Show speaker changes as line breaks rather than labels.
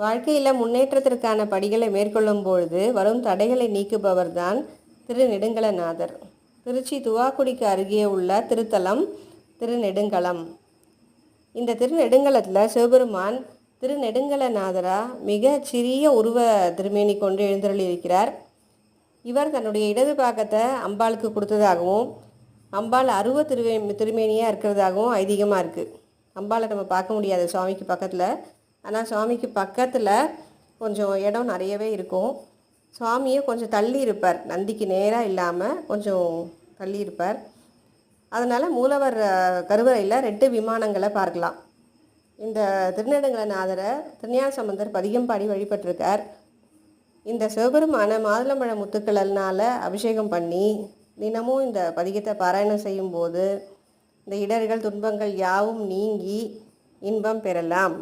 வாழ்க்கையில் முன்னேற்றத்திற்கான படிகளை மேற்கொள்ளும் பொழுது வரும் தடைகளை நீக்குபவர்தான் திருநெடுங்களநாதர். திருச்சி துவாக்குடிக்கு அருகே உள்ள திருத்தலம் திருநெடுங்களம். இந்த திருநெடுங்களத்தில் சிவபெருமான் திருநெடுங்களநாதராக மிக சிறிய உருவ திருமேனி கொண்டு எழுந்தருளியிருக்கிறார். இவர் தன்னுடைய இடது பாகத்தை அம்பாளுக்கு கொடுத்ததாகவும் அம்பாள் திருமேனியாக இருக்கிறதாகவும் ஐதீகமாக இருக்குது. அம்பாளை நம்ம பார்க்க முடியாது சுவாமிக்கு பக்கத்தில். ஆனால் சுவாமிக்கு பக்கத்தில் கொஞ்சம் இடம் நிறையவே இருக்கும். சுவாமியை கொஞ்சம் தள்ளி இருப்பார், நந்திக்கு நேராக இல்லாமல் கொஞ்சம் தள்ளி இருப்பார். அதனால் மூலவர் கருவறையில் 2 விமானங்களை பார்க்கலாம். இந்த திருநெடுங்களநாதரை திருஞான சம்பந்தர் பதிகம் பாடி வழிபட்டிருக்கார். இந்த சிவபெருமான மாதுளம்பழ முத்துக்களால் அபிஷேகம் பண்ணி தினமும் இந்த பதிகத்தை பாராயணம் செய்யும்போது இந்த இடர்கள் துன்பங்கள் யாவும் நீங்கி இன்பம் பெறலாம்.